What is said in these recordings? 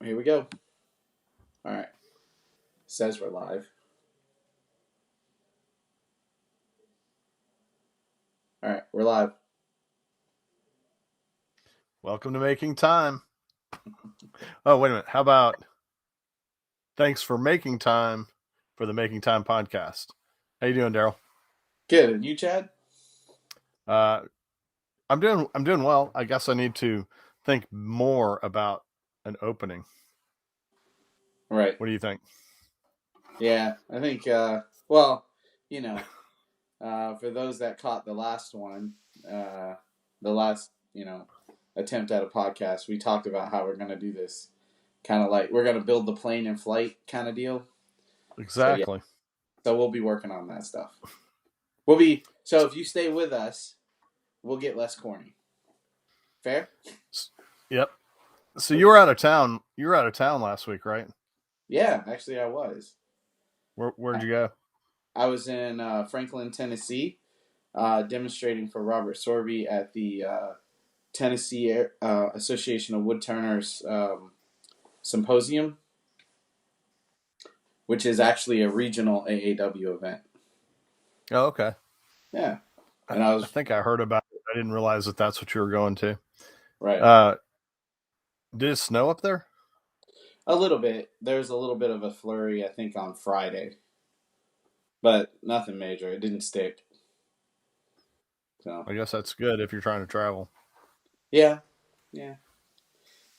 Here we go. All right. Says we're live. All right, we're live. Welcome to Making Time. Oh, wait a minute. How about thanks for making time for the Making Time podcast? How you doing, Daryl? Good. And you, Chad? Uh, I'm doing well. I guess I need to think more about an opening. Right. What do you think? Yeah, I think. Well, you know, for those that caught the last one, the last attempt at a podcast, we talked about how we're going to do this kind of like we're going to build the plane in flight kind of deal. So yeah, Exactly. so we'll be working on that stuff. We'll be so if you stay with us, we'll get less corny. Fair? Yep. So you were out of town. You were out of town last week, right? Yeah, actually, I was. Where'd I, you go? I was in Franklin, Tennessee, demonstrating for Robert Sorby at the Tennessee Association of Woodturners Symposium, which is actually a regional AAW event. Oh, okay. Yeah, I, and I I was think I heard about it. I didn't realize that that's what you were going to. right. Uh, did it snow up there? A little bit. There's a little bit of a flurry, I think, on Friday, but nothing major. It didn't stick. So I guess that's good if you're trying to travel. yeah, yeah.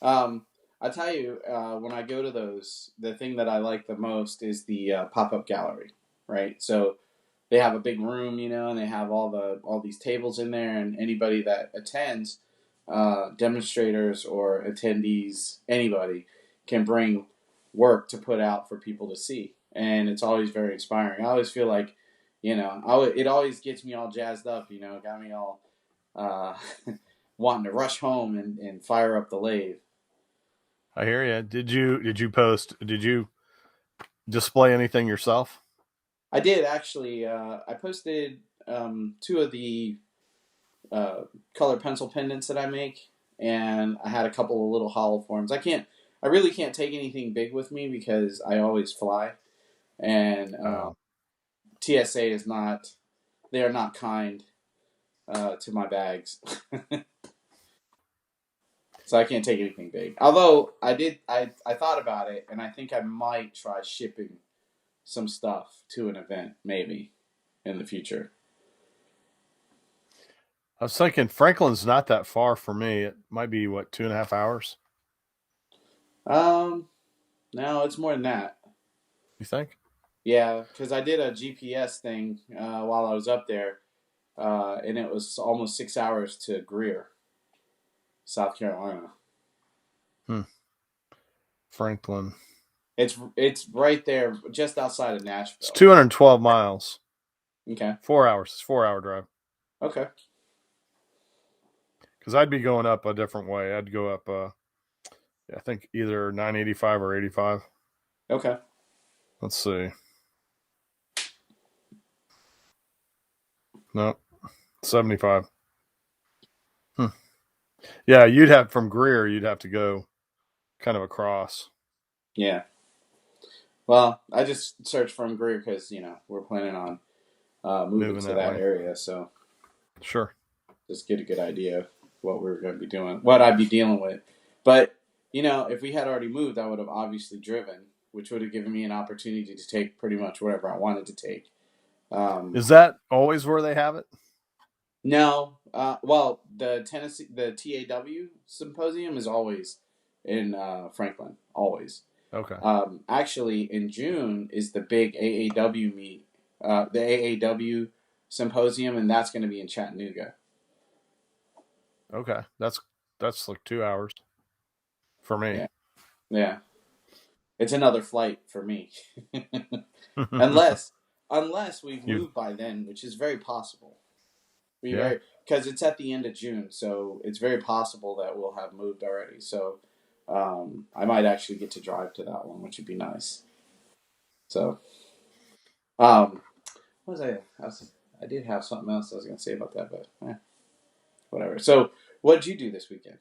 Um, I tell you, when I go to those, the thing that I like the most is the pop up gallery, right? So they have a big room, and they have all these tables in there, and anybody that attends, demonstrators or attendees, anybody can bring work to put out for people to see, and it's always very inspiring. I always feel like, it always gets me all jazzed up, got me all uh, wanting to rush home and fire up the lathe. I hear you. Did you post? Did you display anything yourself? I did actually. I posted two of the uh, color pencil pendants that I make, and I had a couple of little hollow forms. I really can't take anything big with me because I always fly, and Oh, TSA is not. They are not kind to my bags, so I can't take anything big. Although I did, I thought about it, and I think I might try shipping some stuff to an event maybe in the future. I was thinking Franklin's not that far for me. It might be what 2.5 hours. Um, no, it's more than that. You think? Yeah, because I did a GPS thing while I was up there, and it was almost 6 hours to Greer, South Carolina. Hmm. Franklin. It's right there, just outside of It's Nashville. 212 miles. Okay. 4 hours. It's 4 hour drive. Okay. Because I'd be going up a different way. I'd go up. I think either 985 or 85. Okay. Let's see. No, 75. Hmm. Yeah, you'd have from Greer. You'd have to go kind of across, Yeah. Well, I just searched from Greer because we're planning on moving moving to that that way. area, so Sure. just get a good idea of what we are going to be doing, what I'd be dealing with. But if we had already moved, I would have obviously driven, which would have given me an opportunity to take pretty much whatever I wanted to take. Um, Is that always where they have it? no, well, the TAW symposium is always in Franklin, always. Okay. Actually, in June is the big AAW meet, the AAW symposium, and that's going to be in Chattanooga. Okay. That's like 2 hours for me. Yeah, yeah, it's another flight for me, unless unless we've you moved by then, which is very possible. Be yeah. very because it's at the end of June, so it's very possible that we'll have moved already. So I might actually get to drive to that one, which would be nice. So um, what was I did have something else I was going to say about that, but whatever. So what did you do this weekend?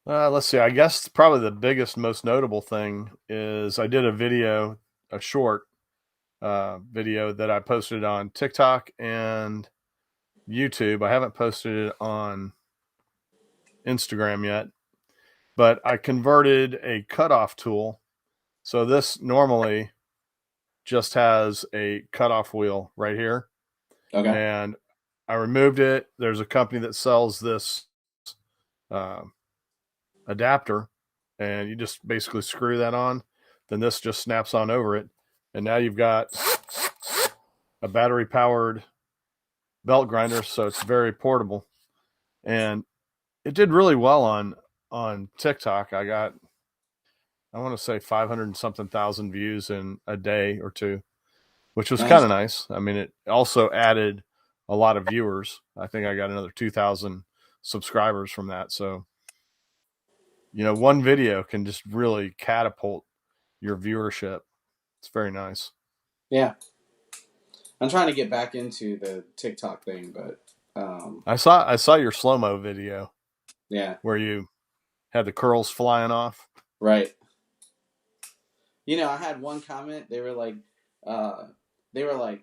Let's see. I guess probably the biggest, most notable thing is I did a video, a short video that I posted on TikTok and YouTube. I haven't posted it on Instagram yet, but I converted a cutoff tool. So this normally just has a cutoff wheel right here, Okay. and I removed it. There's a company that sells this uh, adapter, and you just basically screw that on. Then this just snaps on over it, and now you've got a battery powered belt grinder, so it's very portable. And it did really well on TikTok. I got, I want to say 500 and something thousand views in a day or two, which was kind Nice. of nice. I mean, it also added a lot of viewers. I think I got another 2,000 subscribers from that. So, one video can just really catapult your viewership. It's very nice. Yeah. I'm trying to get back into the TikTok thing, but I saw your slow mo video yeah, where you had the curls flying off. right. I had one comment. Uh, they were like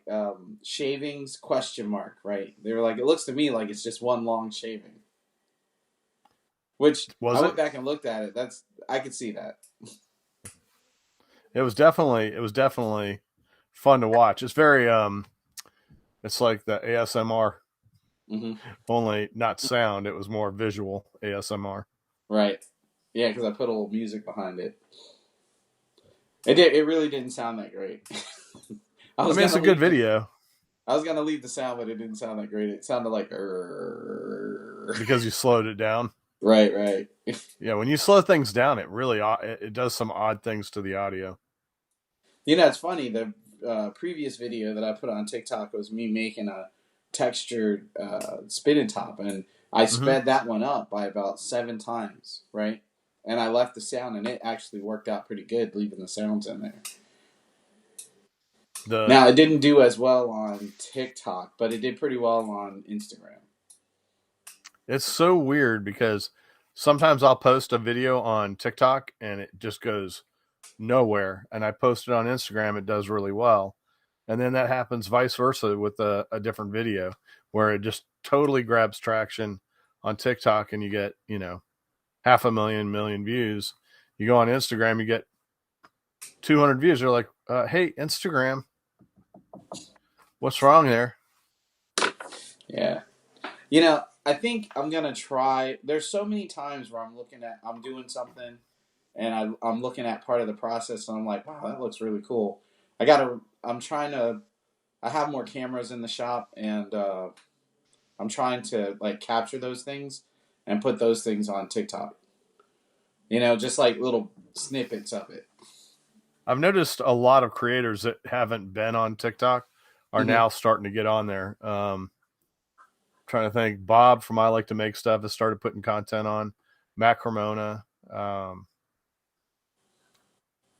shavings question mark, right? They were like, it looks to me like it's just one long shaving. Which I Was went it? back and looked at it. I could see that. It was definitely fun to watch. It's very it's like the ASMR, Hmm. only not sound. It was more visual ASMR. Right. Yeah, because I put a little music behind it. It did. It really didn't sound that great. I I was mean, it's gonna a good leave the video I was gonna leave the sound, but it didn't sound that great. It sounded like because you slowed it down. right, right. Yeah, when you slow things down, it really it does some odd things to the audio. It's funny. The previous video that I put on TikTok was me making a textured spinning top, and I Hmm. sped that one up by about 7 times, right? And I left the sound, and it actually worked out pretty good, leaving the sounds in there. The Now, it didn't do as well on TikTok, but it did pretty well on Instagram. It's so weird because sometimes I'll post a video on TikTok and it just goes nowhere, and I post it on Instagram, it does really well. And then that happens vice versa with a different video where it just totally grabs traction on TikTok and you get, half a million views. You go on Instagram, you get 200 views. They're like, hey, Instagram, what's wrong there? Yeah. I think I'm gonna try. There's so many times where I'm doing something, and I'm looking at part of the process, and I'm like, wow, that looks really cool. I'm trying to. I have more cameras in the shop, and I'm trying to like capture those things and put those things on TikTok. Just like little snippets of it. I've noticed a lot of creators that haven't been on TikTok are Hmm. now starting to get on there. Trying to think, Bob from I Like to Make Stuff has started putting content on. Matt Cremona.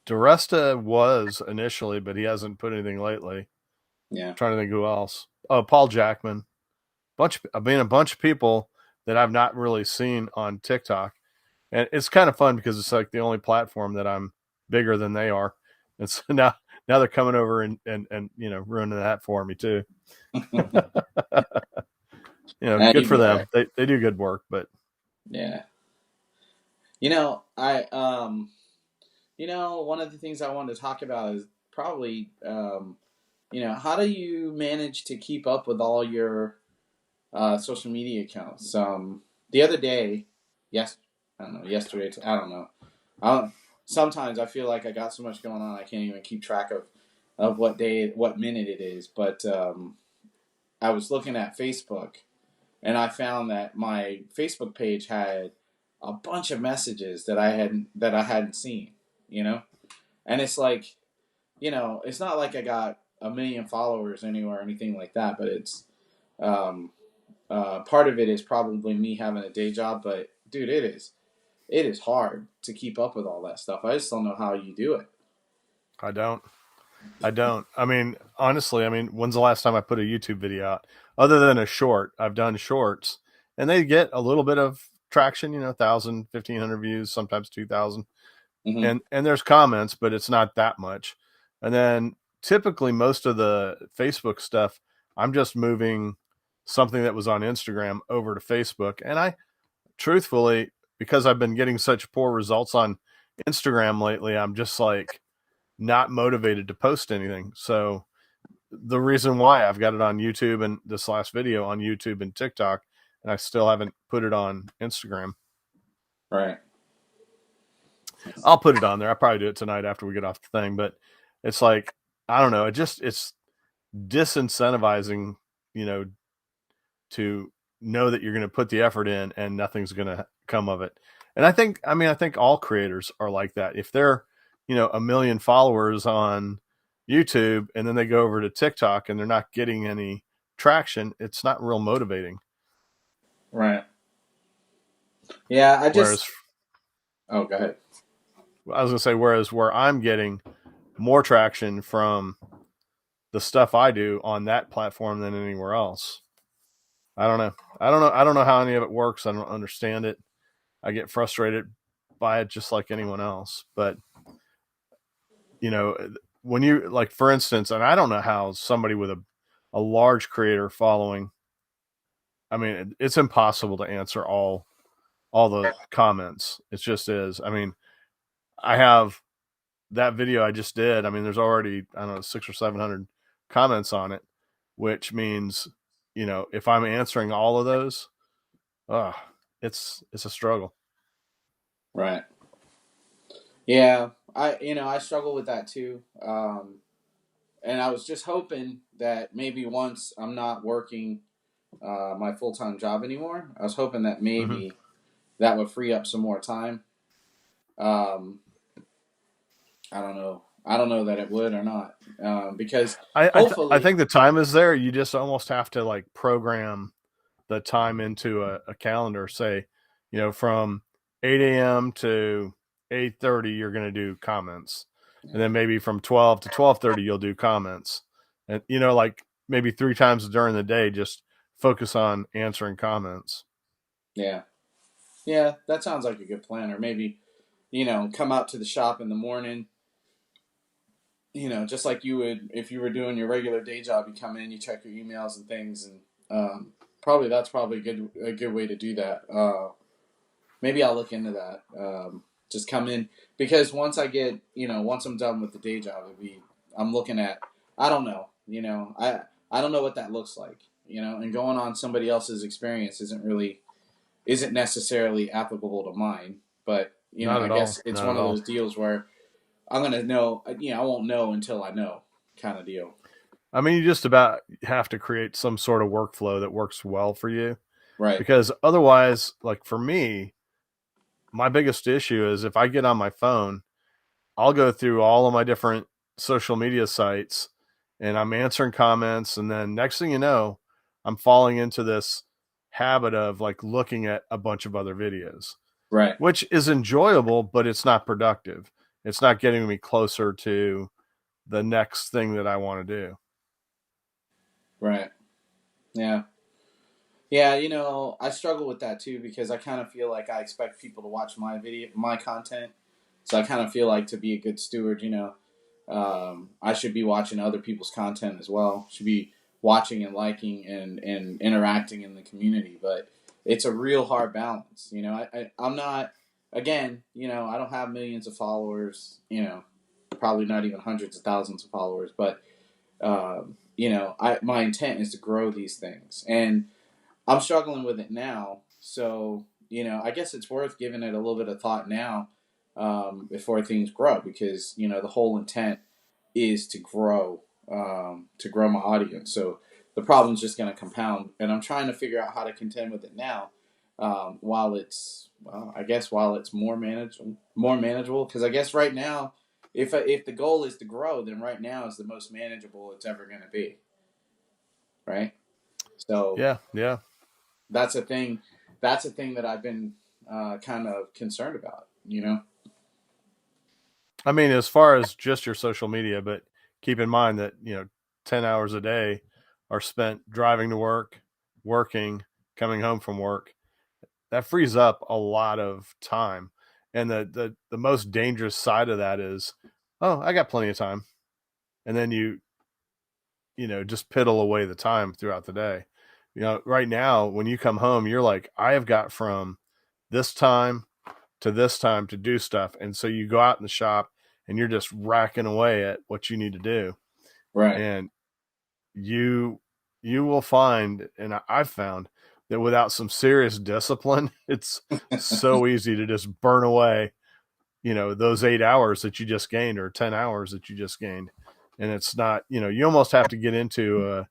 DeResta was initially, but he hasn't put anything lately. Yeah. Trying to think who else. Oh, Paul Jackman. A bunch of people that I've not really seen on TikTok, and it's kind of fun because it's like the only platform that I'm bigger than they are, and so now they're coming over and ruining that for me too. Good You'd for be them. alright. They do good work, but Yeah. I one of the things I wanted to talk about is probably how do you manage to keep up with all your social media accounts? The other day, yes, I don't know, yesterday, I don't know. I don't, Sometimes I feel like I got so much going on I can't even keep track of what day, what minute it is. But I was looking at Facebook, and I found that my Facebook page had a bunch of messages that I hadn't seen. You know, and it's like, it's not like I got a million followers anywhere or anything like that, but it's um, part of it is probably me having a day job. But dude, it is hard to keep up with all that stuff. I just don't know how you do it. I don't. I don't. I mean, honestly, when's the last time I put a YouTube video out? Other than a short, I've done shorts, and they get a little bit of traction, 1,000, 1,500 views, sometimes 2,000. Mm-hmm. And there's comments, but it's not that much. And then typically most of the Facebook stuff, I'm just moving something that was on Instagram over to Facebook. And I truthfully, because I've been getting such poor results on Instagram lately, I'm just like not motivated to post anything. So the reason why I've got it on YouTube and this last video on YouTube and TikTok, and I still haven't put it on Instagram. Right. I'll put it on there. I'll probably do it tonight after we get off the thing, but it's like, I don't know. It's disincentivizing, to know that you're going to put the effort in and nothing's going to come of it. And I think all creators are like that. If they're, 1 million followers on YouTube and then they go over to TikTok and they're not getting any traction, it's not real motivating. Right. Yeah. Whereas, oh, go ahead. I was going to say, whereas where I'm getting more traction from the stuff I do on that platform than anywhere else. I don't know. I don't know how any of it works. I don't understand it. I get frustrated by it just like anyone else. But, when you, like, for instance, and I don't know how somebody with a large creator following, I mean, it's impossible to answer all the comments. It just is. I mean, I have that video I just did. I mean, there's already, I don't know, 600 or 700 comments on it, which means, if I'm answering all of those, it's a struggle. Right. Yeah. I struggle with that too. And I was just hoping that maybe once I'm not working my full-time job anymore, I was hoping that maybe that would free up some more time. I don't know. I don't know that it would or not, because hopefully, I think the time is there. You just almost have to like program the time into a calendar. Say, from 8 a.m. to 8:30, you're going to do comments, and then maybe from 12 to 12:30, you'll do comments, and like maybe 3 times during the day, just focus on answering comments. Yeah, that sounds like a good plan. Or maybe, come out to the shop in the morning. Just like you would if you were doing your regular day job. You come in, you check your emails and things, and that's probably a good way to do that. Maybe I'll look into that. Just come in, because once I'm done with the day job, I'm looking at, I don't know, I don't know what that looks like, and going on somebody else's experience isn't necessarily applicable to mine, but I guess it's one of those deals where I'm gonna know, I won't know until I know, kind of deal. I mean, you just about have to create some sort of workflow that works well for you, right? Because otherwise, like for me, my biggest issue is if I get on my phone, I'll go through all of my different social media sites and I'm answering comments. And then next thing you know, I'm falling into this habit of like looking at a bunch of other videos, right? Which is enjoyable, but it's not productive. It's not getting me closer to the next thing that I want to do. Right. Yeah. Yeah, I struggle with that too, because I kind of feel like I expect people to watch my content. So I kind of feel like, to be a good steward, I should be watching other people's content as well. Should be watching and liking and interacting in the community. But it's a real hard balance. I'm not, again, I don't have millions of followers, probably not even hundreds of thousands of followers. But, my intent is to grow these things. And I'm struggling with it now, so I guess it's worth giving it a little bit of thought now, before things grow, because the whole intent is to grow my audience. So the problem's just going to compound, and I'm trying to figure out how to contend with it now, while it's more manageable. Because I guess right now, if the goal is to grow, then right now is the most manageable it's ever going to be, right? So yeah. That's a thing. That's a thing that I've been kind of concerned about. I mean, as far as just your social media, but keep in mind that 10 hours a day are spent driving to work, working, coming home from work. that frees up a lot of time. And the most dangerous side of that is, oh, I got plenty of time. And then just piddle away the time throughout the day. Right now, when you come home, you're like, I have got from this time to this time to do stuff. And so you go out in the shop and you're just racking away at what you need to do. Right. And you will find, and I've found that without some serious discipline, it's so easy to just burn away, those 8 hours that you just gained or 10 hours that you just gained. And it's not, you almost have to get into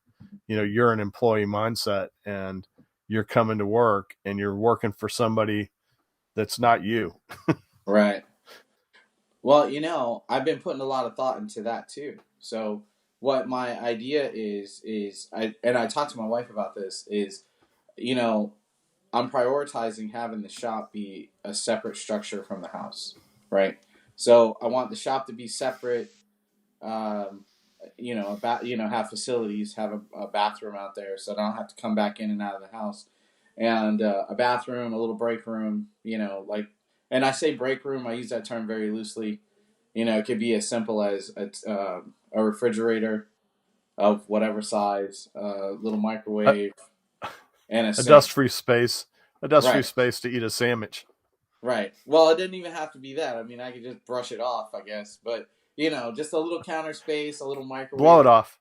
you're an employee mindset and you're coming to work and you're working for somebody that's not you. Right. Well, I've been putting a lot of thought into that too. So what my idea is I talked to my wife about this is, you know, I'm prioritizing having the shop be a separate structure from the house, right? So I want the shop to be separate. Um, have facilities, have a bathroom out there, so I don't have to come back in and out of the house, and a bathroom, a little break room, and I say break room, I use that term very loosely. It could be as simple as a refrigerator of whatever size, a little A, microwave, and a a sink. dust free space, a dust free Right. space to eat a sandwich. Right. Well, it didn't even have to be that. I mean, I could just brush it off, I guess. But just a little counter space, a little Blow microwave. it off.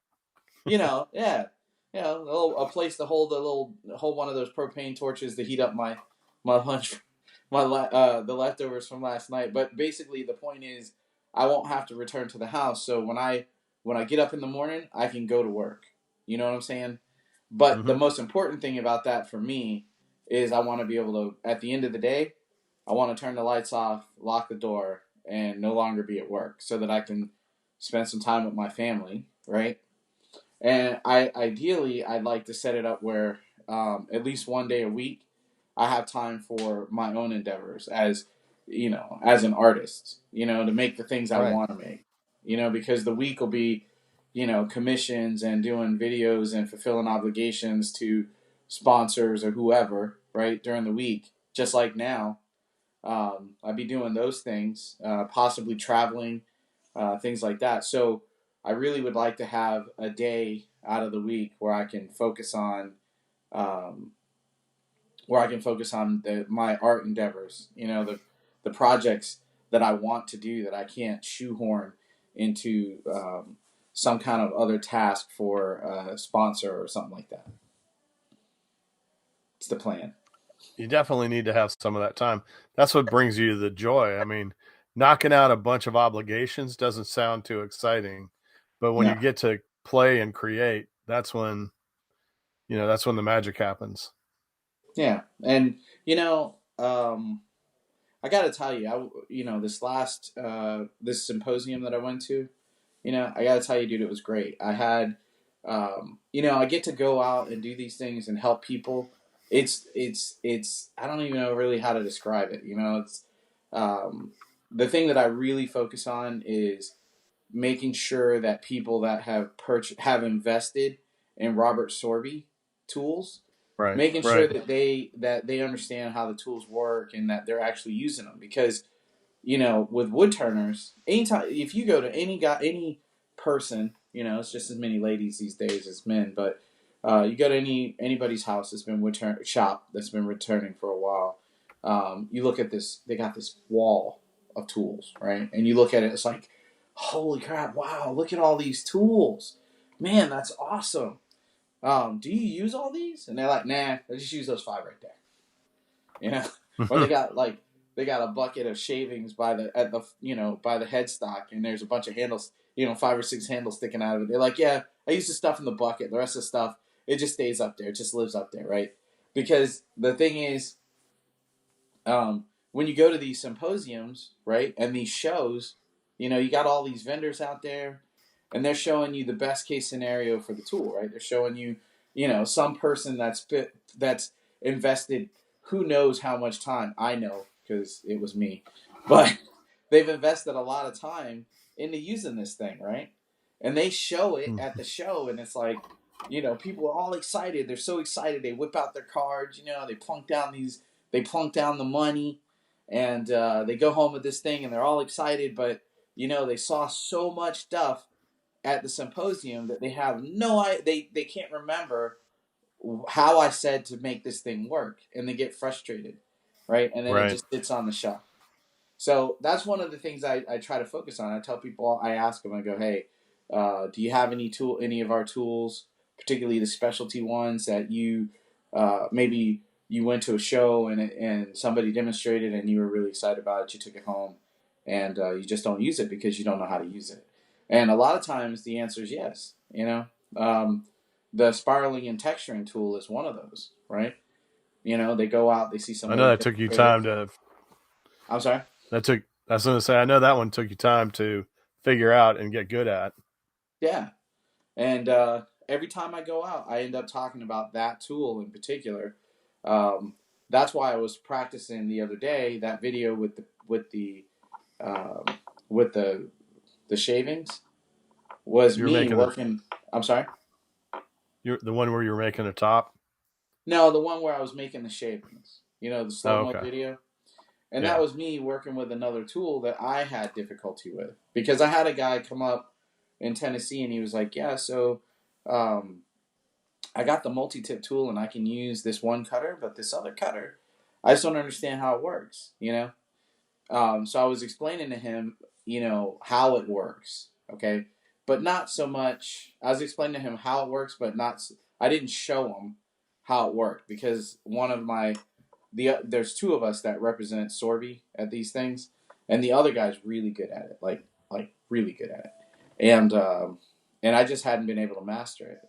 Yeah. A place to hold one of those propane torches to heat up my lunch, the leftovers from last night. But basically, the point is, I won't have to return to the house. So when I get up in the morning, I can go to work. You know what I'm saying? But the Mm-hmm. most important thing about that for me is I want to be able to, at the end of the day, I want to turn the lights off, lock the door, and no longer be at work so that I can spend some time with my family, right? And I'd like to set it up where at least one day a week I have time for my own endeavors as an artist, to make the things I Right. want to make, because the week will be, commissions and doing videos and fulfilling obligations to sponsors or whoever, right, during the week, just like now. I'd be doing those things, possibly traveling, things like that. So I really would like to have a day out of the week um, where I can focus on my art endeavors. The projects that I want to do that I can't shoehorn into some kind of other task for a sponsor or something like that. It's the plan. You definitely need to have some of that time. That's what brings you the joy. I mean, knocking out a bunch of obligations doesn't sound too exciting, but when No. you get to play and create, that's when the magic happens. Yeah, and you know, um, I got to tell you, this symposium that I went to, I got to tell you, dude, it was great. I get to go out and do these things and help people. It's. I don't even know really how to describe it. It's um, the thing that I really focus on is making sure that people that have invested in Robert Sorby tools, Right. making sure Right. that they understand how the tools work and that they're actually using them. Because with wood turners, anytime if you go to any person, it's just as many ladies these days as men, but you go to anybody's house that's been shop that's been returning for a while. You look at this; they got this wall of tools, right? And you look at it, it's like, holy crap! Wow, look at all these tools, man, that's awesome. Do you use all these? And they're like, nah, I just use those five right there. You know, or they got a bucket of shavings by the headstock, and there's a bunch of handles, five or six handles sticking out of it. They're like, yeah, I use the stuff in the bucket. The rest of the stuff, it just stays up there. It just lives up there, right? Because the thing is, when you go to these symposiums, right, and these shows, you got all these vendors out there, and they're showing you the best case scenario for the tool, right? They're showing you, some person that's invested who knows how much time. I know because it was me, but they've invested a lot of time into using this thing, right? And they show it at the show, and it's like, people are all excited. They're so excited. They whip out their cards. They plunk down they plunk down the money, and they go home with this thing, and they're all excited. But they saw so much stuff at the symposium that they have no they can't remember how I said to make this thing work, and they get frustrated, right? And then it Right. just sits on the shelf. So that's one of the things I try to focus on. I tell people, I ask them, I go, hey, do you have any of our tools, particularly the specialty ones that you maybe you went to a show and somebody demonstrated and you were really excited about it, you took it home, and you just don't use it because you don't know how to use it. And a lot of times the answer is yes. The spiraling and texturing tool is one of those, right? They go out, they see I know somebody that took you demonstrate it. time to. I'm sorry. That took. I was going to say. I know that one took you time to figure out and get good at. Yeah. And every time I go out, I end up talking about that tool in particular. Um, that's why I was practicing the other day that video um, with the shavings was You're me making the. working. I'm sorry. You're the one where you're making a top. No, the one where I was making the shavings. The slow Oh, mo okay. video. And that Yeah. was me working with another tool that I had difficulty with because I had a guy come up in Tennessee and he was like, "Yeah, so um, I got the multi-tip tool and I can use this one cutter, but this other cutter, I just don't understand how it works. So I was explaining to him, how it works, okay, but not so much. I was explaining to him how it works, but not. I didn't show him how it worked because one of there's two of us that represent Sorby at these things, and the other guy's really good at it, like really good at it, and I just hadn't been able to master it.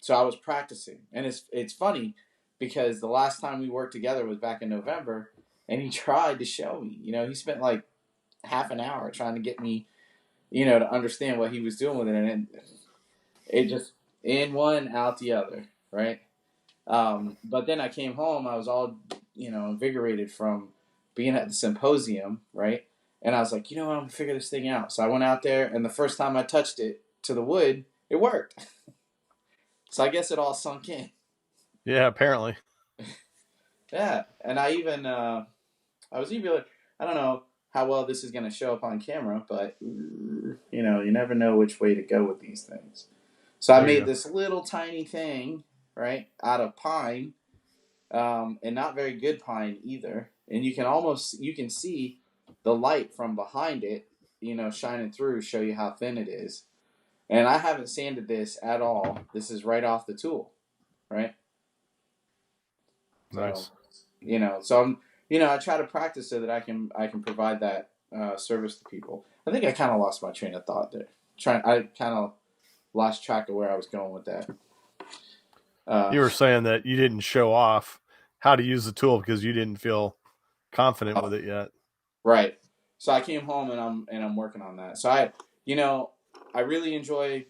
So I was practicing, and it's funny because the last time we worked together was back in November, and he tried to show me. He spent like half an hour trying to get me, to understand what he was doing with it, and it just in one out the other, right? But then I came home, I was all invigorated from being at the symposium, right? And I was like, I'm gonna figure this thing out. So I went out there, and the first time I touched it to the wood, it worked. So I guess it all sunk in. Yeah. Apparently. Yeah, and I was even I don't know how well this is going to show up on camera, but you never know which way to go with these things. So I There you made go. this little tiny thing, right, out of pine, and not very good pine either. And you can see the light from behind it, shining through, show you how thin it is. And I haven't sanded this at all. This is right off the tool, right? So Nice. so I try to practice so that I can provide that service to people. I think I kind of lost my train of thought there. I kind of lost track of where I was going with that. Uh, You were saying that you didn't show off how to use the tool because you didn't feel confident with oh, it yet. right. So I came home and I'm working on that. So you know, I really enjoy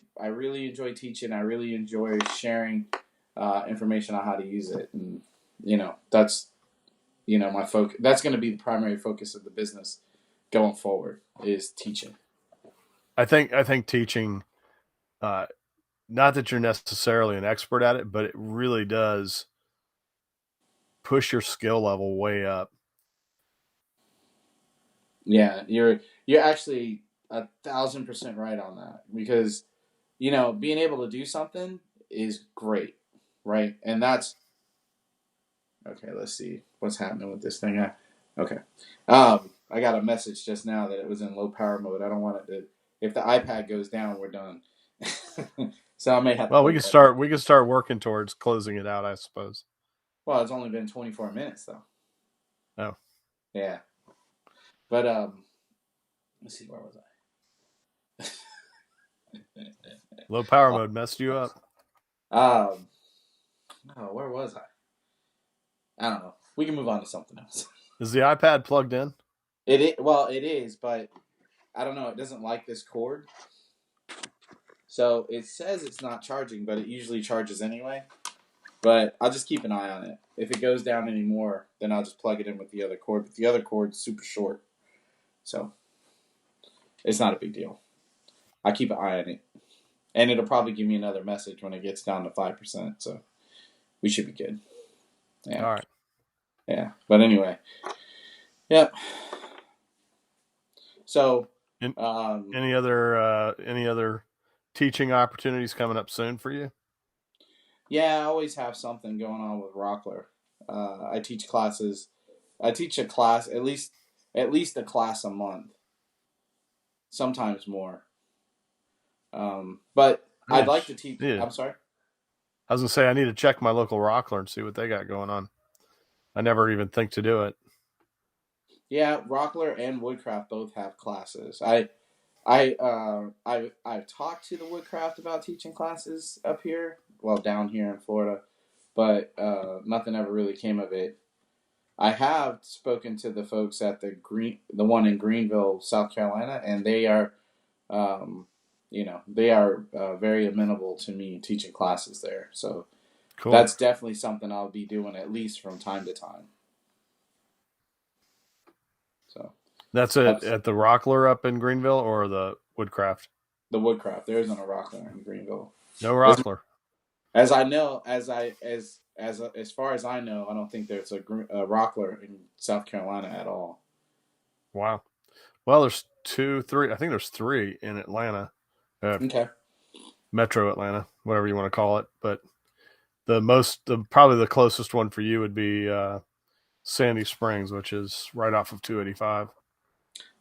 teaching. I really enjoy sharing information on how to use it, and that's my focus. That's going to be the primary focus of the business going forward is teaching. I think teaching, uh, not that you're necessarily an expert at it, but it really does push your skill level way up. Yeah, you're actually 1,000% right on that because being able to do something is great, right? And that's okay. Let's see what's happening with this thing. Okay, I got a message just now that it was in low power mode. I don't want it to. If the iPad goes down, we're done. So I may have to Well, we plug can that in. start. We can start working towards closing it out, I suppose. Well, it's only been 24 minutes though. Oh, Yeah, but let's see, where was low power mode messed you up. I? Oh, where was I? I don't know. We can move on to something else. Is the iPad plugged in? Well, it is, but I don't know. It doesn't like this cord, so it says it's not charging, but it usually charges anyway. But I'll just keep an eye on it. If it goes down anymore, then I'll just plug it in with the other cord. But the other cord's super short, so it's not a big deal. I keep an eye on it, and it'll probably give me another message when it gets down to 5%. So we should be good. Yeah. All right. Yeah. But anyway, yep. So, In, um, any other teaching opportunities coming up soon for you? yeah, I always have something going on with Rockler. I teach classes. I teach a class at least a class a month, sometimes more. But I I'd need like to, to teach. need to- I'm sorry. I was gonna say I need to check my local Rockler and see what they got going on. I never even think to do it. Yeah, Rockler and Woodcraft both have classes. I've talked to the Woodcraft about teaching classes up here, well, down here in Florida, but nothing ever really came of it. I have spoken to the folks at the one in Greenville, South Carolina, and they are, um, they are very amenable to me teaching classes there. So Cool. that's definitely something I'll be doing at least from time to time. So That's it that's at the Rockler up in Greenville or the Woodcraft? the Woodcraft. There isn't a Rockler in Greenville. No As, Rockler. as I know, as far as I know, I don't think there's a Rockler in South Carolina at all. Wow. Well, there's two, three. I think there's three in Atlanta, Okay. Metro Atlanta, whatever you want to call it. But probably the closest one for you would be Sandy Springs, which is right off of 285.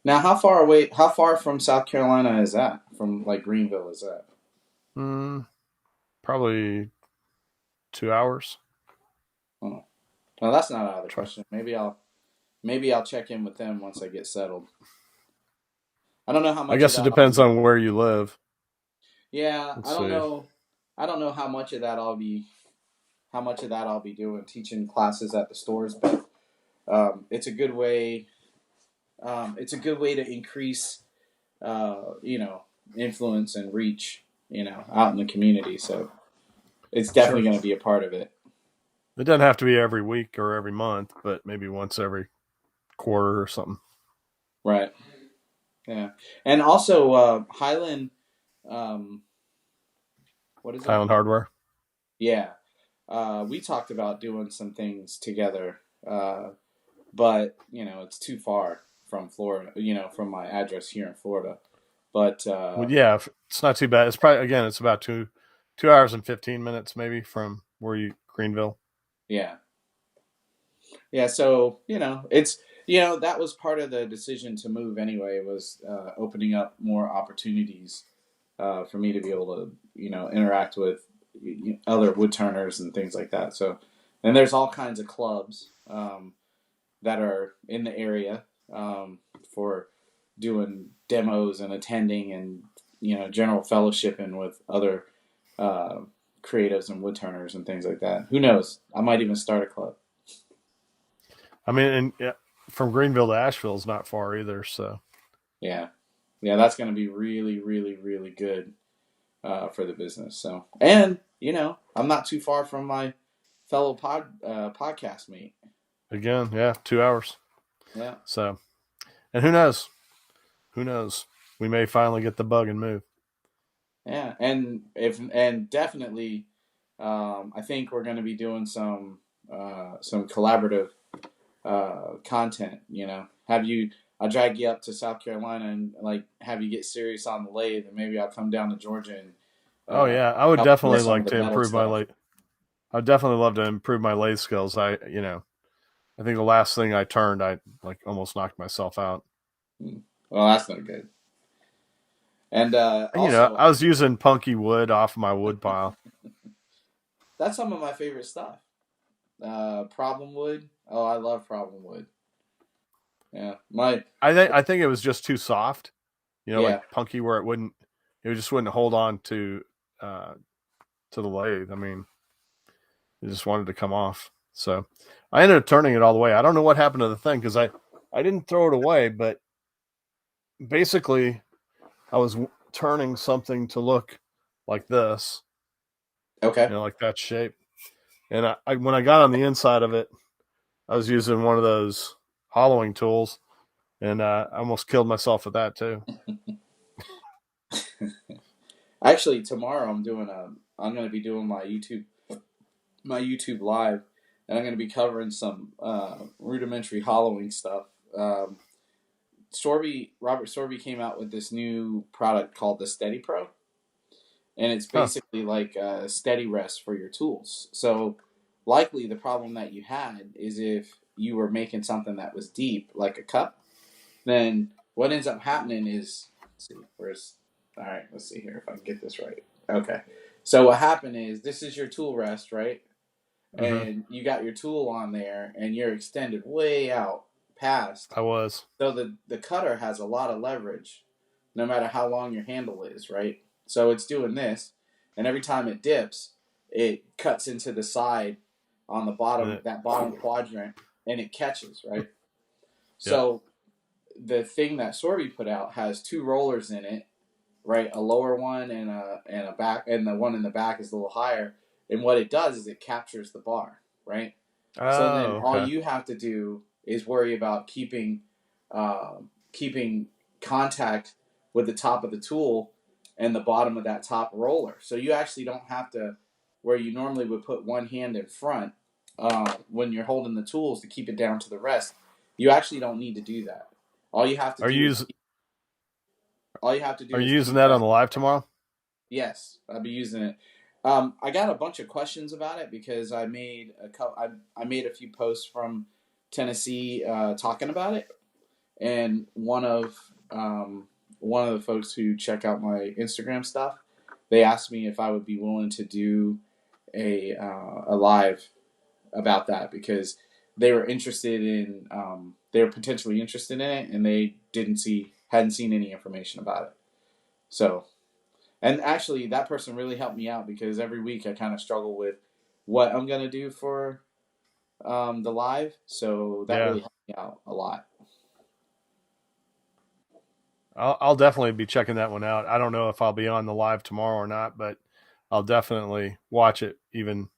Now, how far from South Carolina is that? From like Greenville is that? Mm, probably 2 hours. Oh, well, that's not out of the Try. question. Maybe I'll check in with them once I get settled. I don't know how I much of guess it that I'll depends be. on where you live. Yeah, I Let's don't see. know. I don't know how much of that I'll be doing teaching classes at the stores, but it's a good way. It's a good way to increase, influence and reach, out in the community. So it's definitely Sure. going to be a part of it. It doesn't have to be every week or every month, but maybe once every quarter or something. Right. Yeah. And also, Highland, um, what is it? Highland Hardware. Yeah. We talked about doing some things together, but, it's too far from Florida, from my address here in Florida. But, Well, yeah, it's not too bad. It's probably again, it's about 2 hours and 15 minutes maybe from where you Greenville. yeah. Yeah. So, that was part of the decision to move anyway, was opening up more opportunities for me to be able to, interact with other woodturners and things like that. So, and there's all kinds of clubs that are in the area for doing demos and attending and general fellowshipping with other uh, creatives and woodturners and things like that. Who knows? I might even start a club. I mean, and yeah, from Greenville to Asheville is not far either. So Yeah, yeah, that's going to be really, really, really good for the business. So, and I'm not too far from my fellow podcast mate. again, yeah, 2 hours. Yeah, So, and who knows? Who knows? We may finally get the bug and move. yeah, and definitely, I think we're going to be doing some collaborative content. Have you? I'll drag you up to South Carolina and like have you get serious on the lathe, and maybe I'll come down to Georgia and Oh yeah, I would help you with definitely some of like the to metal improve my stuff. lathe. I'd definitely love to improve my lathe skills. I think the last thing I turned, I like almost knocked myself out. Hmm. Well, that's not good. And And, also, I was using punky wood off my wood pile. that's some of my favorite stuff. Problem wood. Oh, I love problem wood. Yeah, I think it was just too soft. yeah. Like punky where it just wouldn't hold on uh, to the lathe. I mean, it just wanted to come off. So I ended up turning it all the way. I don't know what happened to the thing because I didn't throw it away, but basically I was turning something to look like this, Okay. like that shape. And when I got on the inside of it, I was using one of those hollowing tools, and I almost killed myself with that too. Actually, tomorrow I'm going to be doing my YouTube live, and I'm going to be covering some rudimentary hollowing stuff. Robert Sorby came out with this new product called the Steady Pro, and it's Huh. basically like a steady rest for your tools. So likely the problem that you had is if you were making something that was deep, like a cup, then what ends up happening is, let's see, all right, let's see here if I can get this right. Okay. So what happened is this is your tool rest, right? Mm-hmm. And you got your tool on there and you're extended way out past. I was. So the cutter has a lot of leverage no matter how long your handle is, right? So it's doing this, and every time it dips, it cuts into the side on the bottom, that bottom quadrant, and it catches, right? Yep. So the thing that Sorby put out has two rollers in it, right? A lower one and a back, and the one in the back is a little higher. And what it does is it captures the bar, right? So then Oh, all okay. you have to do is worry about keeping contact with the top of the tool and the bottom of that top roller. So you actually don't have to, where you normally would put one hand in front when you're holding the tools to keep it down to the rest. You actually don't need to do that. All you have to Are do you is using all you have to Are do you is using keep that on that. the live tomorrow? Yes, I'll be using it. I got a bunch of questions about it because I made a few posts from Tennessee talking about it, and one of the folks who check out my Instagram stuff, they asked me if I would be willing to do a live about that because they were interested in they were potentially interested in it and they hadn't seen any information about it. So, and actually that person really helped me out because every week I kind of struggle with what I'm gonna do for the live. So that Yeah. really helped me out a lot. I'll definitely be checking that one out. I don't know if I'll be on the live tomorrow or not, but I'll definitely watch it even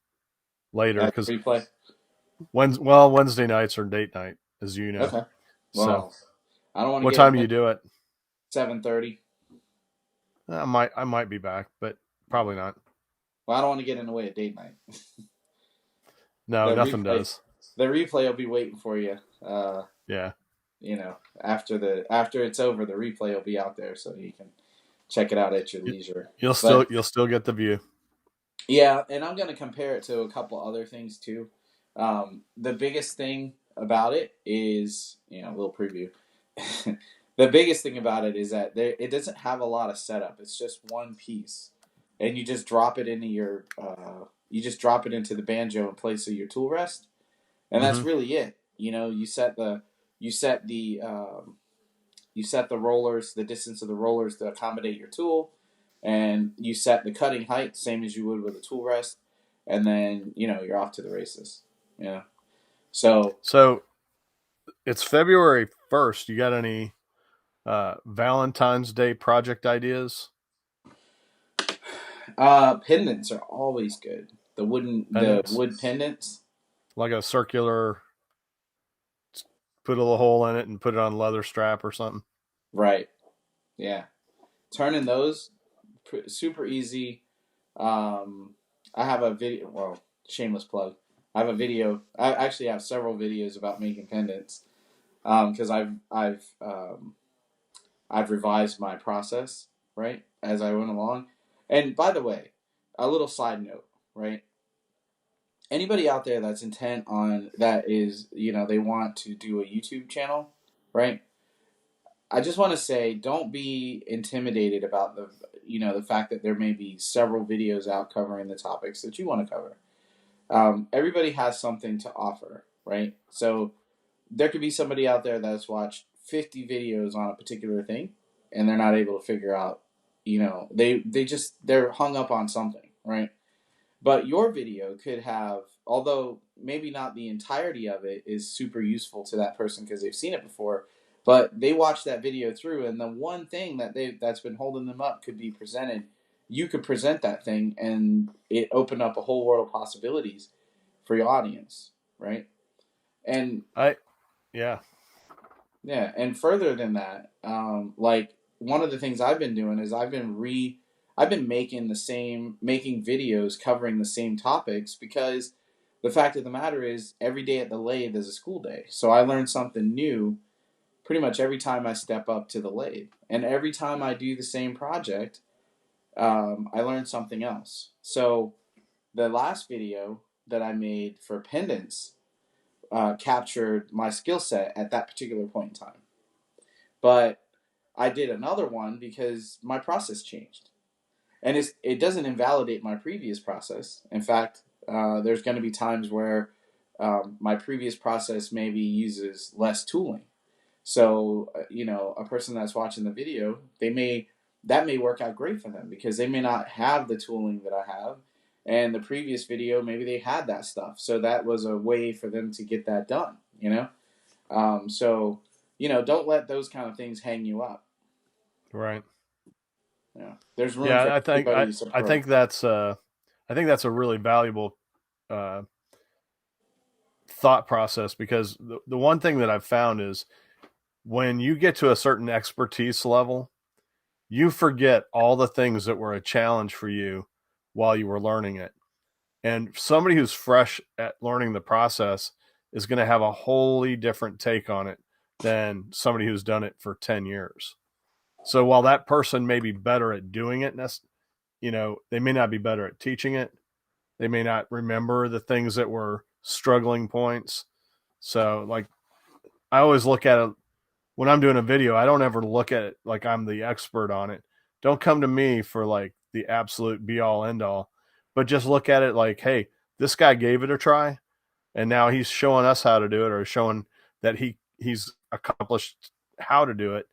later As because a replay. Wednesday nights are date night, as you know. Okay. So, Well, I don't want to what get in time the do way. you do it? 7:30. I might be back, but probably not. Well, I don't want to get in the way of date night. No, the nothing replay, does. the replay will be waiting for you. Yeah, After it's over, the replay will be out there so you can check it out at your you, leisure. you'll But still get the view. yeah, and I'm gonna compare it to a couple other things too. The biggest thing about it is, a little preview. The biggest thing about it is that it doesn't have a lot of setup. It's just one piece, and you just drop it into the banjo in place of your tool rest, and that's Hmm. really it. You set you set the rollers, the distance of the rollers to accommodate your tool, and you set the cutting height same as you would with a tool rest, and then you're off to the races. Yeah. So So it's February 1st. You got any Valentine's Day project ideas? pendants are always good. The Pendants, wood pendants, like a circular, put a little hole in it and put it on a leather strap or something. right? Yeah, turning those super easy. I have a video. Well, shameless plug. I have a video. I actually have several videos about making pendants because I've revised my process right as I went along. And by the way, a little side note, right? Anybody out there that's intent on that is they want to do a YouTube channel, right? I just want to say, don't be intimidated about the fact that there may be several videos out covering the topics that you want to cover. Everybody has something to offer, right? So there could be somebody out there that's watched 50 videos on a particular thing, and they're not able to figure out, they're hung up on something, right? But your video could have, although maybe not the entirety of it is super useful to that person because they've seen it before, but they watched that video through, and the one thing that's been holding them up could be presented. You could present that thing, and it opened up a whole world of possibilities for your audience, right? And I Yeah. yeah, and further than that, like one of the things I've been doing is I've been making videos covering the same topics because the fact of the matter is, every day at the lathe is a school day. So I learn something new pretty much every time I step up to the lathe. And every time I do the same project, I learn something else. So the last video that I made for pendants captured my skill set at that particular point in time. But I did another one because my process changed. And it doesn't invalidate my previous process. In fact, there's going to be times where my previous process maybe uses less tooling. So, a person that's watching the video, that may work out great for them because they may not have the tooling that I have. And the previous video, maybe they had that stuff. So that was a way for them to get that done, So, don't let those kind of things hang you up. Right. Yeah. There's room for Yeah, everybody's I approach. think that's a really valuable uh, thought process, because the one thing that I've found is when you get to a certain expertise level, you forget all the things that were a challenge for you while you were learning it. And somebody who's fresh at learning the process is going to have a wholly different take on it than somebody who's done it for 10 years. So while that person may be better at doing it, they may not be better at teaching it. They may not remember the things that were struggling points. So, like, I always look at it when I'm doing a video, I don't ever look at it like I'm the expert on it. Don't come to me for like the absolute be all end all, but just look at it like, hey, this guy gave it a try, and now he's showing us how to do it, or showing that he's accomplished how to do it.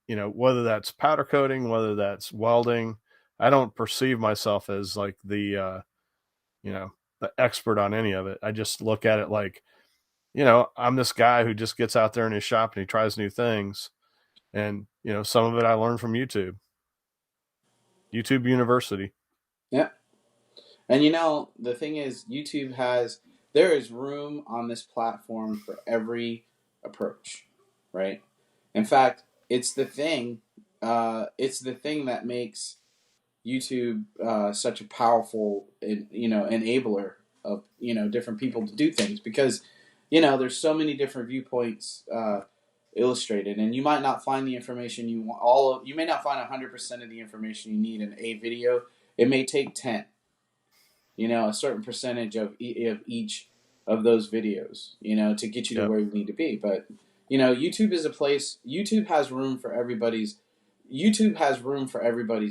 Whether that's powder coating, whether that's welding, I don't perceive myself as like the expert on any of it. I just look at it like, I'm this guy who just gets out there in his shop and he tries new things. And, some of it I learned from YouTube University. Yeah. And the thing is, there is room on this platform for every approach, right? In fact, it's the thing that makes YouTube such a powerful, enabler of, different people to do things, because, there's so many different viewpoints illustrated, and you might not find the information you want. You may not find 100% of the information you need in a video. It may take 10, a certain percentage of each of those videos, to get you to Yep. where you need to be. But, YouTube is a place, YouTube has room for everybody's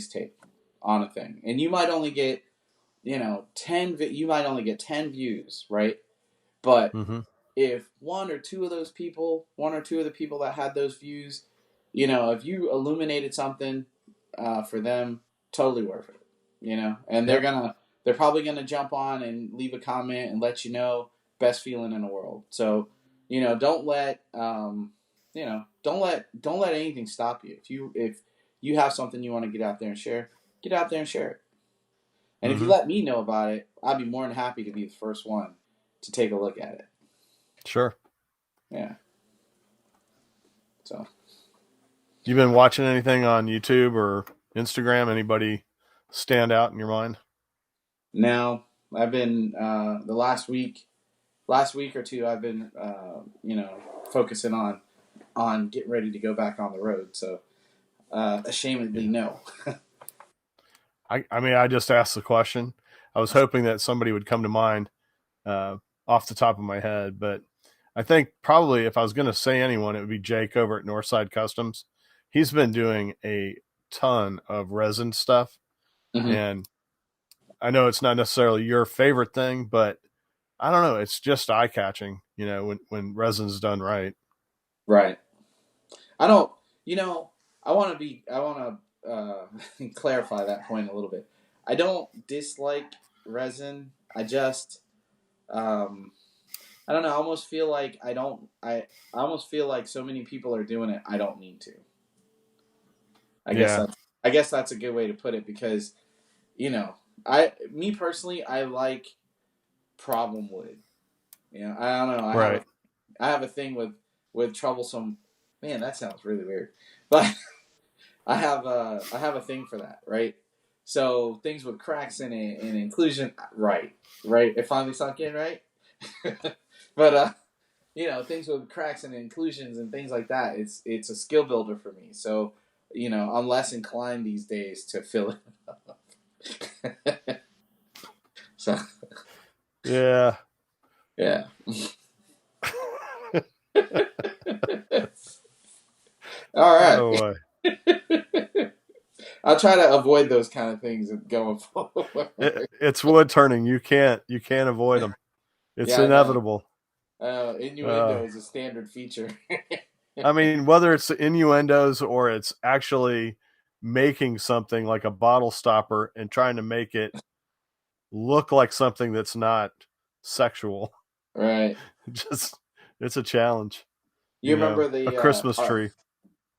take on a thing. And you might only get, 10 views, right? But Mm-hmm. if one or two of the people that had those views, if you illuminated something for them, totally worth it, and Yep. they're probably gonna jump on and leave a comment and let you know, best feeling in the world. So, don't let don't let anything stop you. If you have something you want to get out there and share, get out there and share it. And if you Mm-hmm. let me know about it, I'd be more than happy to be the first one to take a look at it. Sure. Yeah. So You've been watching anything on YouTube or Instagram? Anybody stand out in your mind? now I've been the last week or two, I've been focusing on getting ready to go back on the road. So ashamedly, Yeah. no. I mean, I just asked the question. I was hoping that somebody would come to mind off the top of my head, but I think probably if I was going to say anyone, it would be Jake over at Northside Customs. He's been doing a ton of resin stuff, Mm-hmm. and I know it's not necessarily your favorite thing, but I don't know. It's just eye catching, when resin's done right. Right. I don't. I want to be. I want to clarify that point a little bit. I don't dislike resin. I just. I don't know. I almost feel like I don't. I almost feel like so many people are doing it. I don't need to. I guess Yeah. that's. I guess that's a good way to put it, because, me personally, I like problem wood. I don't know. Right. I have a thing with troublesome. Man, that sounds really weird, but I have a thing for that, right? So things with cracks in it and inclusion, right? It finally sunk in, right? But things with cracks and inclusions and things like that, it's a skill builder for me. So, I'm less inclined these days to fill it up. So Yeah. yeah. All right. Oh, I'll try to avoid those kind of things going forward. it's wood turning. You can't avoid them. It's Yeah, I know. inevitable. Innuendo is a standard feature. I mean, whether it's innuendos or it's actually making something like a bottle stopper and trying to make it look like something that's not sexual. Right. Just it's a challenge. You remember A Christmas tree.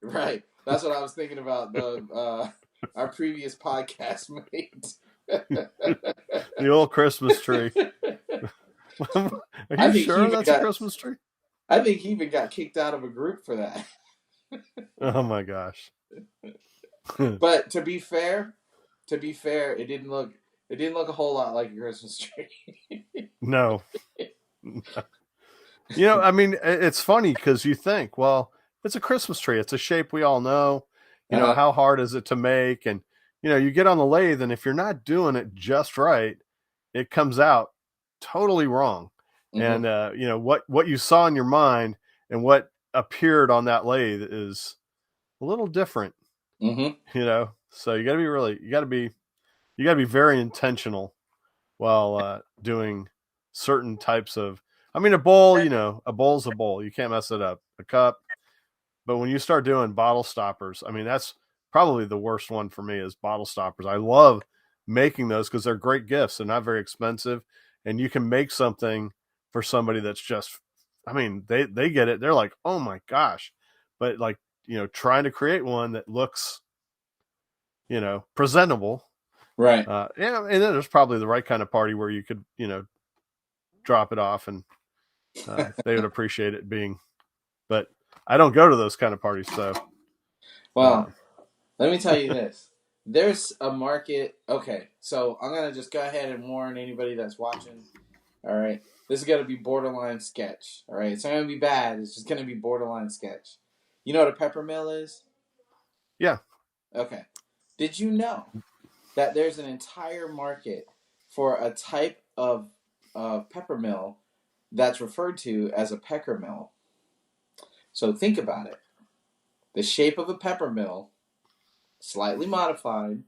Right. That's what I was thinking about the our previous podcast mate. The old Christmas tree. Are you sure that's a Christmas tree? I think he even got kicked out of a group for that. Oh my gosh. But to be fair, it didn't look a whole lot like a Christmas tree. No. I mean, it's funny because you think, well, it's a Christmas tree. It's a shape we all know. How hard is it to make? And, you get on the lathe, and if you're not doing it just right, it comes out totally wrong. Mm-hmm. And, what you saw in your mind and what appeared on that lathe is a little different. Mm-hmm. So you got to be very intentional while doing certain types of. I mean, a bowl, a bowl's a bowl. You can't mess it up. A cup. But when you start doing bottle stoppers, I mean, that's probably the worst one for me is bottle stoppers. I love making those because they're great gifts. They're not very expensive. And you can make something for somebody that's just, I mean, they get it. They're like, oh my gosh. But like, trying to create one that looks, presentable. Right. And then there's probably the right kind of party where you could, drop it off and they would appreciate it being, but I don't go to those kind of parties. So, well, let me tell you this. There's a market. Okay, so I'm going to just go ahead and warn anybody that's watching. All right. This is going to be borderline sketch. All right. It's not going to be bad. It's just going to be borderline sketch. You know what a pepper mill is? Yeah. Okay. Did you know that there's an entire market for a type of pepper mill that's referred to as a pecker mill? So think about it. The shape of a pepper mill, slightly modified.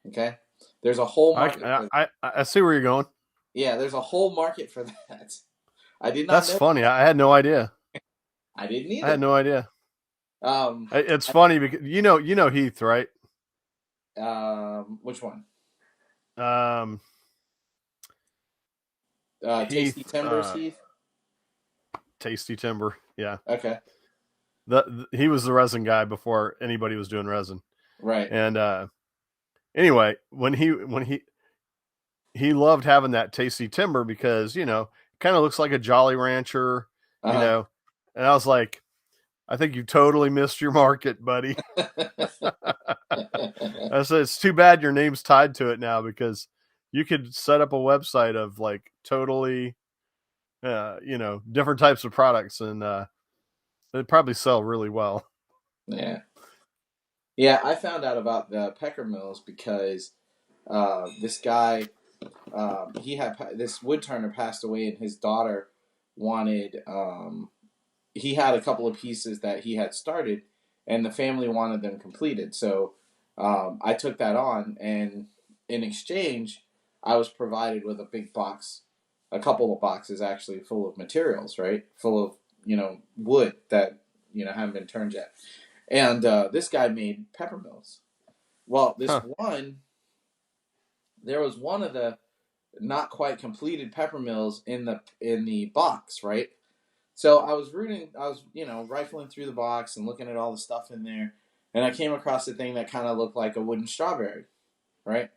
Okay? There's a whole market for that. I see where you're going. Yeah, there's a whole market for that. I did not That's funny. I had no idea. I didn't either. I had no idea. It's funny because you know Heath, right? Which one? Heath, Tasty Timbers, Heath? Tasty Timber, yeah. Okay. He was the resin guy before anybody was doing resin. Right. And anyway, when he loved having that Tasty Timber because, it kind of looks like a Jolly Rancher, and I was like, I think you totally missed your market, buddy. I said, it's too bad your name's tied to it now because you could set up a website of like totally, different types of products and they'd probably sell really well. Yeah. Yeah, I found out about the pecker mills because this guy, he had this wood turner passed away and his daughter wanted, he had a couple of pieces that he had started and the family wanted them completed. So I took that on and in exchange, I was provided with a big box, a couple of boxes actually full of materials, right? Full of, wood that, haven't been turned yet. And this guy made pepper mills. Well, there was one of the not quite completed pepper mills in the box, right? So I was rifling through the box and looking at all the stuff in there, and I came across a thing that kind of looked like a wooden strawberry, right?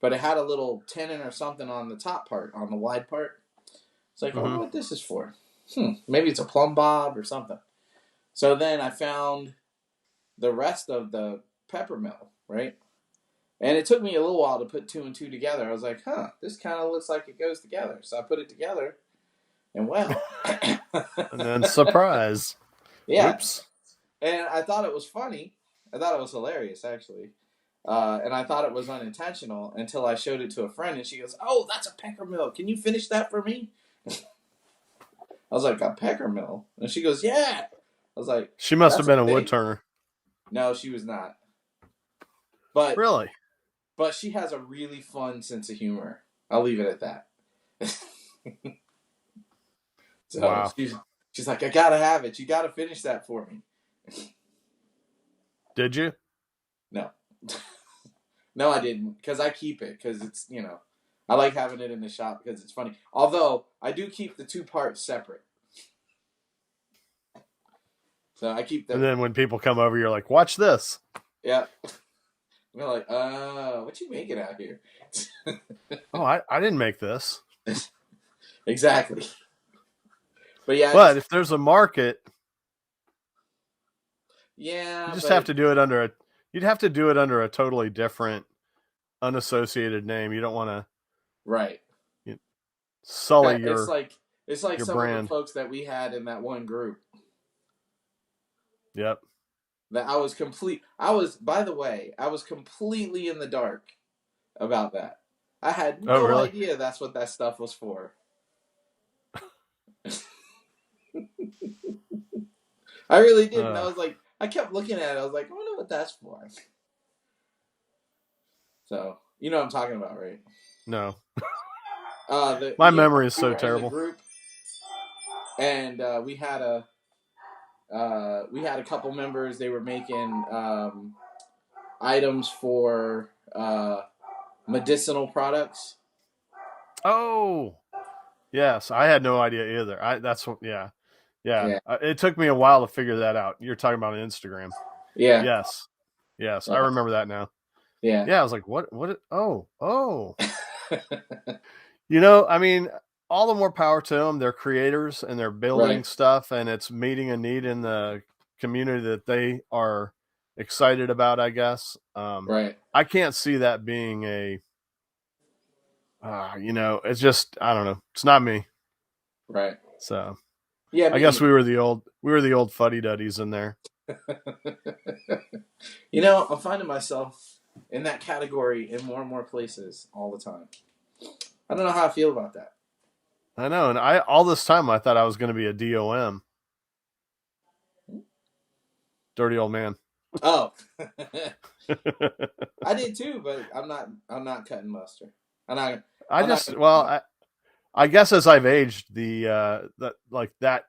But it had a little tenon or something on the top part, on the wide part. It's like, I wonder what this is for. Maybe it's a plumb bob or something. So then I found the rest of the pepper mill, right? And it took me a little while to put two and two together. I was like, huh, this kind of looks like it goes together. So I put it together, and well, And then surprise. yeah. Oops. And I thought it was funny. I thought it was hilarious, actually. And I thought it was unintentional until I showed it to a friend, and she goes, "Oh, that's a peckermill. Can you finish that for me?" I was like, "A peckermill?" And she goes, "Yeah." I was like, She must have "That's a been a wood thing." turner. No, she was not. But Really? she has a really fun sense of humor. I'll leave it at that. So Wow. she's like, "I gotta have it. You gotta finish that for me." Did you? No. No, I didn't, because I keep it, because it's, I like having it in the shop because it's funny. Although, I do keep the two parts separate. So I keep And them. then when people come over, you're like, watch this. Yeah. They're like, what you making out here? Oh, I didn't make this. Exactly. But yeah. But if there's a market, yeah, you just have to do it under you'd have to do it under a totally different, unassociated name. You don't want to right. sully It's your like some brand. of the folks that we had in that one group. Yep. That by the way, I was completely in the dark about that. I had no idea that's what that stuff was for. I really didn't. I was like, I kept looking at it. I was like, I wonder what that's for. So, you know what I'm talking about, right? No. My memory is so terrible. Group, and we had a couple members. They were making items for medicinal products. Oh, yes. I had no idea either. Yeah. It took me a while to figure that out. You're talking about Instagram. Yeah. Yes. Yeah. I remember that now. Yeah. Yeah. I was like, what? Oh. I mean, all the more power to them. They're creators and they're building stuff, and it's meeting a need in the community that they are excited about, I guess. Right. I can't see that being it's just, I don't know. It's not me. Right. So yeah, I guess we were the old fuddy-duddies in there. I'm finding myself in that category in more and more places all the time. I don't know how I feel about that. I know, and all this time I thought I was going to be a DOM. Dirty old man. Oh. I did too, but I'm not cutting mustard. I guess as I've aged, that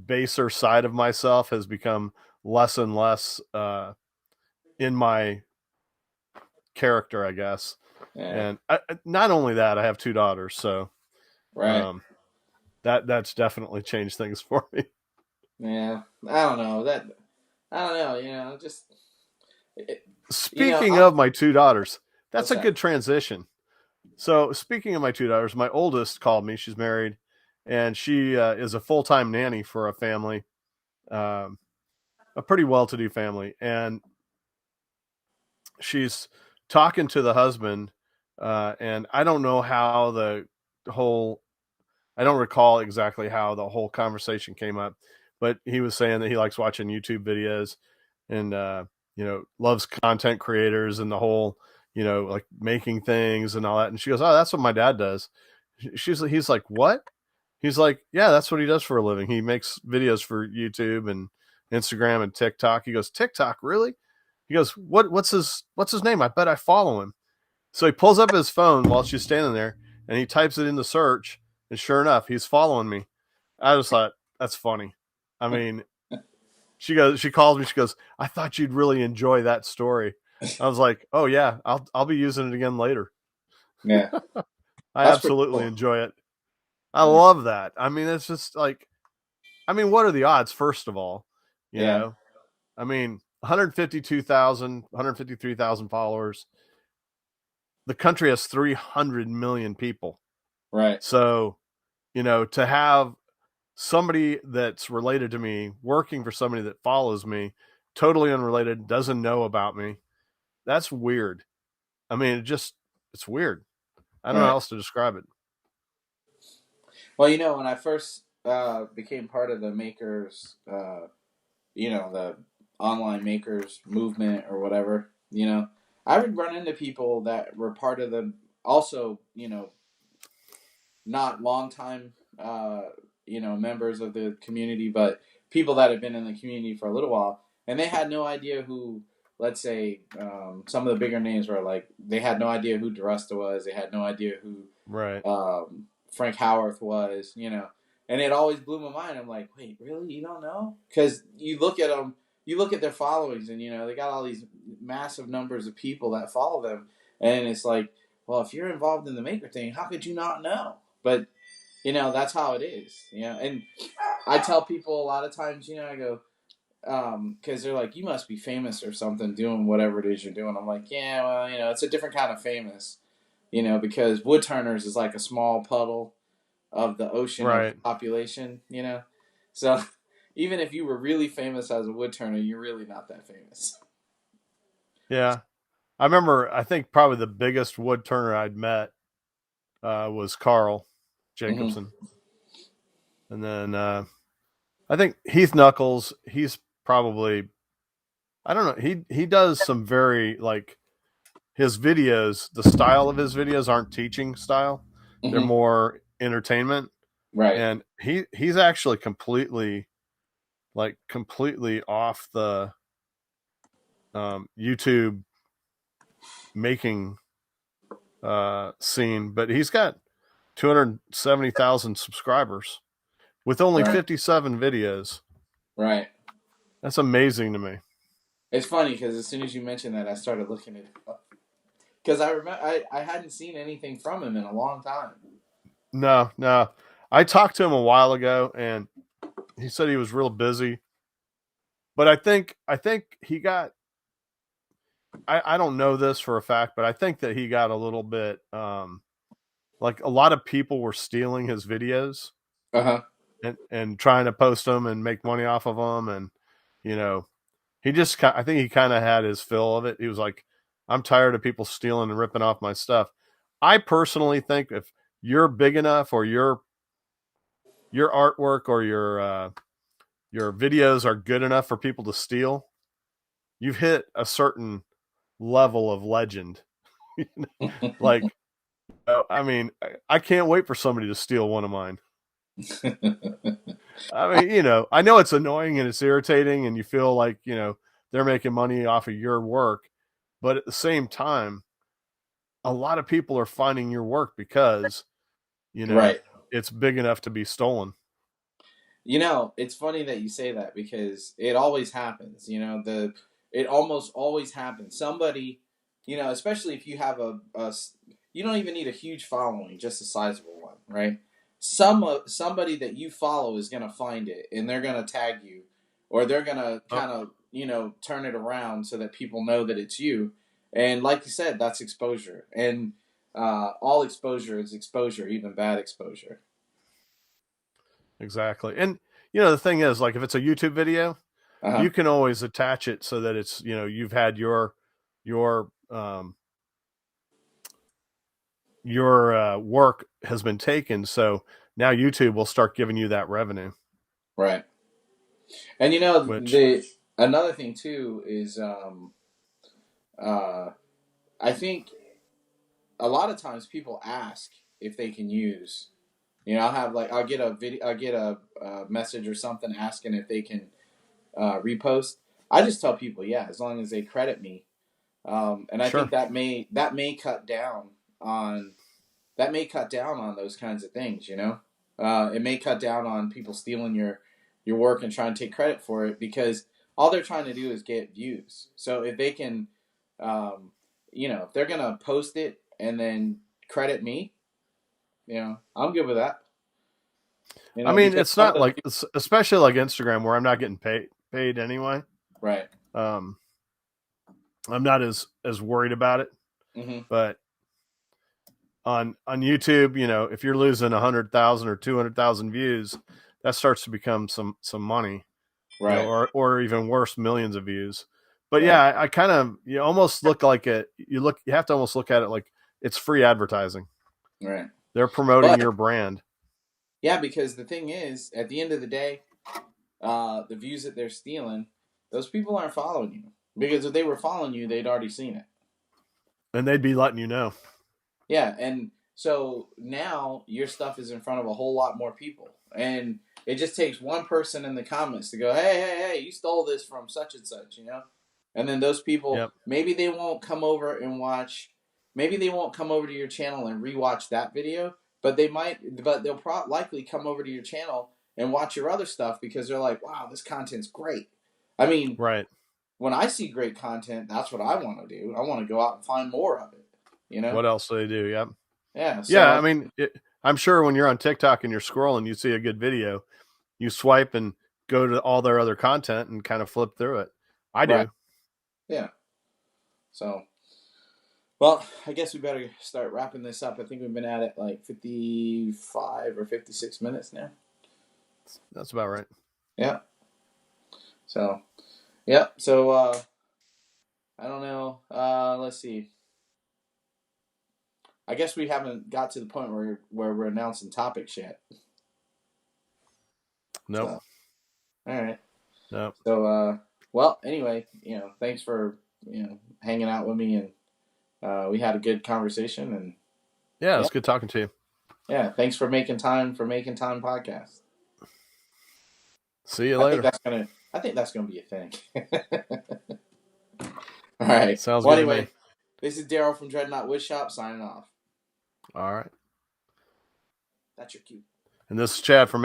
baser side of myself has become less and less in my character, I guess. Yeah. And not only that, I have 2 daughters, so that's definitely changed things for me. Yeah, I don't know. Just speaking of my 2 daughters, that's a good transition. So speaking of my 2 daughters, my oldest called me. She's married, and she is a full-time nanny for a family, a pretty well-to-do family, and she's talking to the husband, and I don't know how I don't recall exactly how the whole conversation came up, but he was saying that he likes watching YouTube videos and, loves content creators and the whole, like making things and all that. And she goes, "Oh, that's what my dad does." He's like, "What?" He's like, "Yeah, that's what he does for a living. He makes videos for YouTube and Instagram and TikTok." He goes, "TikTok, really?" He goes, what's his name? I bet I follow him. So he pulls up his phone while she's standing there and he types it in the search, and sure enough, he's following me. I just thought, that's funny. I mean, she calls me, she goes, "I thought you'd really enjoy that story." I was like, "Oh yeah, I'll be using it again later." Yeah. I absolutely enjoy it. I love that. I mean, it's just like, what are the odds, first of all? You know? I mean, 153,000 followers. The country has 300 million people. Right. So, to have somebody that's related to me working for somebody that follows me, totally unrelated, doesn't know about me, that's weird. I mean, it's weird. I don't know how Right. else to describe it. Well, when I first became part of the makers, the online makers movement or whatever, I would run into people that were part of the also, not long time, members of the community, but people that had been in the community for a little while, and they had no idea who, let's say, some of the bigger names were like, they had no idea who DeRusta was, they had no idea who Right. Frank Howarth was, and it always blew my mind. I'm like, wait, really? You don't know? Because you look at them, you look at their followings, and they got all these massive numbers of people that follow them, and it's like, well, if you're involved in the maker thing, how could you not know? But that's how it is. And I tell people a lot of times, I go, because they're like, you must be famous or something doing whatever it is you're doing. I'm like, yeah, well, it's a different kind of famous, because woodturners is like a small puddle of the ocean of Right. population. So even if you were really famous as a woodturner, you're really not that famous. Yeah. I remember, I think probably the biggest wood turner I'd met was Carl Mm-hmm. Jacobson. And then I think Heath Knuckles, he's probably, I don't know, he does some very, like, his videos, the style of his videos aren't teaching style. They're Mm-hmm. more entertainment. Right. And he's actually completely off the YouTube making scene, but he's got 270,000 subscribers with only Right. 57 videos. Right. That's amazing to me. It's funny because as soon as you mentioned that, I started looking at it up. Because I remember I hadn't seen anything from him in a long time. No, no. I talked to him a while ago and he said he was real busy. But I think he got I don't know this for a fact, but I think that he got a little bit like a lot of people were stealing his videos Uh huh. and trying to post them and make money off of them, and you know he just I think he kind of had his fill of it. He was like, I'm tired of people stealing and ripping off my stuff. I personally think if you're big enough or your artwork or your videos are good enough for people to steal, you've hit a certain level of legend. Like, I mean, I can't wait for somebody to steal one of mine. I mean, I know it's annoying and it's irritating, and you feel like they're making money off of your work, but at the same time, a lot of people are finding your work because you know Right. it's big enough to be stolen. It's funny that you say that because it always happens. It almost always happens. Somebody, especially if you have you don't even need a huge following, just a sizable one, right? Somebody that you follow is gonna find it and they're gonna tag you, or they're gonna Oh, kind of turn it around so that people know that it's you. And like you said, that's exposure, and all exposure is exposure, even bad exposure. exactly. And the thing is, like, if it's a YouTube video, Uh huh. you can always attach it so that it's you've had your work has been taken, so now YouTube will start giving you that revenue. Right. And Which the another thing too is uh, I think a lot of times people ask if they can use. I'll get a video, I'll get a message or something asking if they can repost. I just tell people, yeah, as long as they credit me. And I think sure, that may cut down on those kinds of things. It may cut down on people stealing your work and trying to take credit for it because all they're trying to do is get views. So if they can, um, if they're gonna post it and then credit me, I'm good with that. I mean, Because it's some of not the like especially like Instagram where I'm not getting paid anyway. right. Um, I'm not as worried about it. Hmm. But on YouTube, if you're losing 100,000 or 200,000 views, that starts to become some money, Right. or even worse, millions of views. But yeah, I kind of, you almost look like you have to almost look at it like it's free advertising. Right. They're promoting But your brand. yeah, because the thing is, at the end of the day, the views that they're stealing, those people aren't following you. Because if they were following you, they'd already seen it. And they'd be letting you know. Yeah, and so now your stuff is in front of a whole lot more people. And it just takes one person in the comments to go, hey, you stole this from such and such, you know? And then those people, Yep. maybe they won't come over and watch, maybe they won't come over to your channel and rewatch that video, but they'll likely come over to your channel and watch your other stuff because they're like, wow, this content's great. I mean, Right. when I see great content, that's what I want to do. I want to go out and find more of it, you know? What else do they do? Yep. Yeah. So Yeah. I mean, I'm sure when you're on TikTok and you're scrolling, you see a good video, you swipe and go to all their other content and kind of flip through it. I do. Right. Yeah. So, well, I guess we better start wrapping this up. I think we've been at it like 55 or 56 minutes now. That's about right. Yeah. So, yeah. So, I don't know. Let's see. I guess we haven't got to the point where we're announcing topics yet. Nope. So, all right. Nope. So, well, anyway, thanks for, hanging out with me, and we had a good conversation, and yeah, it's good talking to you. Yeah, thanks for making time podcast. See you later. I think that's gonna be a thing. All right. Sounds good. Anyway, this is Daryl from Dreadnought Woodshop signing off. All right. That's your cue. And this is Chad from